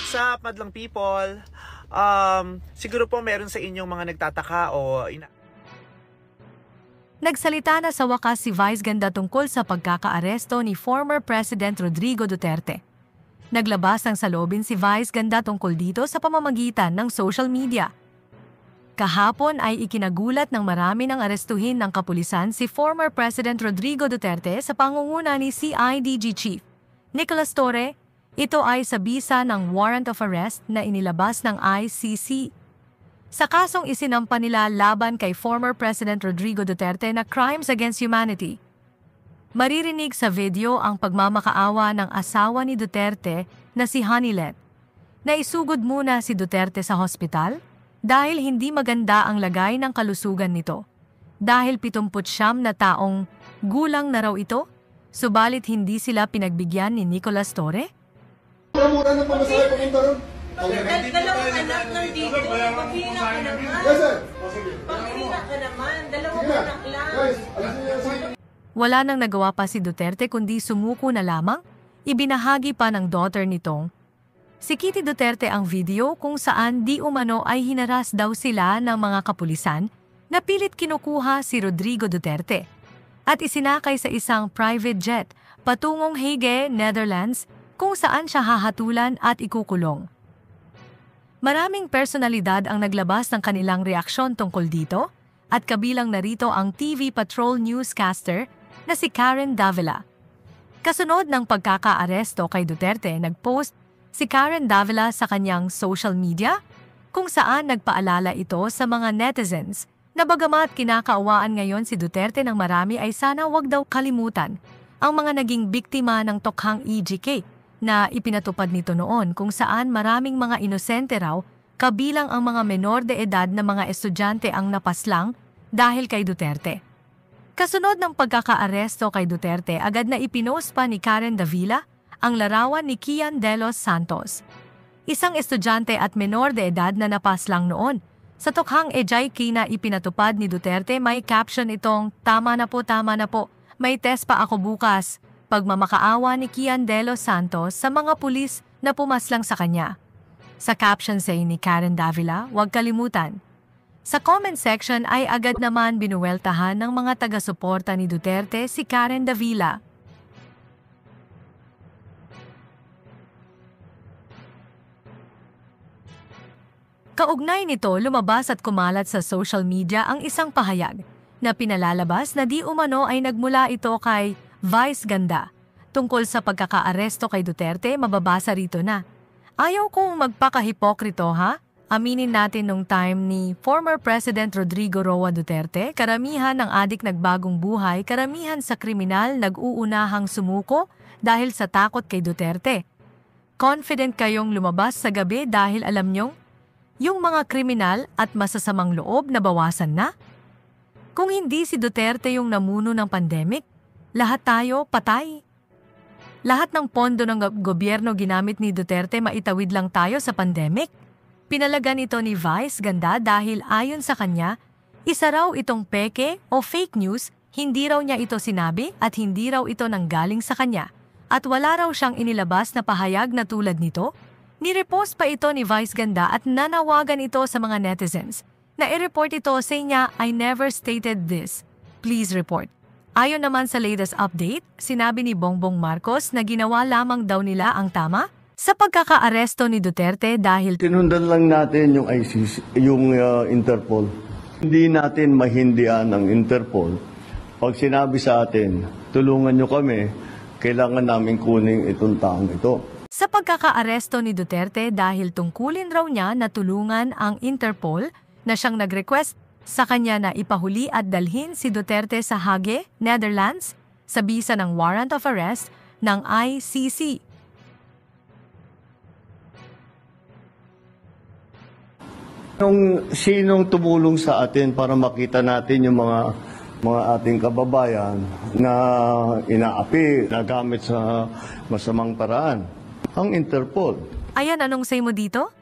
What's up, madlang people? Siguro po meron sa inyong mga nagtataka o Nagsalita na sa wakas si Vice Ganda tungkol sa pagkakaaresto ni former President Rodrigo Duterte. Naglabas ng saloobin si Vice Ganda tungkol dito sa pamamagitan ng social media. Kahapon ay ikinagulat ng marami ng arestuhin ng kapulisan si former President Rodrigo Duterte sa pangunguna ni CIDG Chief Nicolas Torre. Ito ay sa bisa ng warrant of arrest na inilabas ng ICC. Sa kasong isinampa nila laban kay former President Rodrigo Duterte na crimes against humanity. Maririnig sa video ang pagmamakaawa ng asawa ni Duterte na si Hanilet. Naisugod muna si Duterte sa hospital dahil hindi maganda ang lagay ng kalusugan nito. Dahil 79 na taong gulang na raw ito, subalit hindi sila pinagbigyan ni Nicolas Torre. Mura ng pamasahe papunta ron. Dalawang anak nandito, paghina ka naman. Yes, sir. Paghina ka naman, dalawang anak lang. Guys, alisin niyo yan. Wala nang nagawa pa si Duterte kundi sumuko na lamang. Ibinahagi pa ng daughter nitong si Kitty Duterte ang video kung saan di umano ay hinaras daw sila ng mga kapulisan na pilit kinukuha si Rodrigo Duterte at isinakay sa isang private jet patungong Hague, Netherlands, kung saan siya hahatulan at ikukulong. Maraming personalidad ang naglabas ng kanilang reaksyon tungkol dito at kabilang narito ang TV Patrol newscaster na si Karen Davila. Kasunod ng pagkakaaresto kay Duterte, nagpost si Karen Davila sa kanyang social media kung saan nagpaalala ito sa mga netizens na bagamat kinakaawaan ngayon si Duterte ng marami ay sana wag daw kalimutan ang mga naging biktima ng tokhang EJK na ipinatupad nito noon kung saan maraming mga inosente raw kabilang ang mga menor de edad na mga estudyante ang napaslang dahil kay Duterte. Kasunod ng pagkakaaresto kay Duterte, agad na ipinost pa ni Karen Davila ang larawan ni Kian De Los Santos, isang estudyante at menor de edad na napaslang noon. Sa tokhang EJK na ipinatupad ni Duterte, may caption itong, tama na po, may test pa ako bukas." Pagmamakaawa ni Kian De Los Santos sa mga pulis na pumaslang sa kanya. Sa caption say ni Karen Davila, huwag kalimutan. Sa comment section ay agad naman binuweltahan ng mga taga-suporta ni Duterte si Karen Davila. Kaugnay nito, lumabas at kumalat sa social media ang isang pahayag na pinalalabas na di umano ay nagmula ito kay Vice Ganda. Tungkol sa pagkakaaresto kay Duterte, mababasa rito na, ayaw kong magpakahipokrito ha? Aminin natin nung time ni former President Rodrigo Roa Duterte, karamihan ng adik nagbagong buhay, karamihan sa kriminal nag-uunahang sumuko dahil sa takot kay Duterte. Confident kayong lumabas sa gabi dahil alam nyong, yung mga kriminal at masasamang loob na bawasan na? Kung hindi si Duterte yung namuno ng pandemic, lahat tayo patay. Lahat ng pondo ng gobyerno ginamit ni Duterte maitawid lang tayo sa pandemic. Pinalagan ito ni Vice Ganda dahil ayon sa kanya, isa raw itong peke o fake news, hindi raw niya ito sinabi at hindi raw ito nanggaling sa kanya. At wala raw siyang inilabas na pahayag na tulad nito. Nirepost pa ito ni Vice Ganda at nanawagan ito sa mga netizens na i-report ito sa niya, I never stated this. Please report. Ayon naman sa latest update, sinabi ni Bongbong Marcos na ginawa lamang daw nila ang tama sa pagkakaaresto ni Duterte dahil tinundan lang natin yung ICC, yung Interpol. Hindi natin mahindian ang Interpol. Pag sinabi sa atin, tulungan nyo kami, kailangan namin kunin itong taong ito. Sa pagkakaaresto ni Duterte dahil tungkulin raw niya na tulungan ang Interpol na siyang nag-request sa kanya na ipahuli at dalhin si Duterte sa Hague, Netherlands, sa bisa ng warrant of arrest ng ICC. Sinong tumulong sa atin para makita natin yung mga ating kababayan na inaapi, nagamit sa masamang paraan? Ang Interpol. Ayan, anong say mo dito?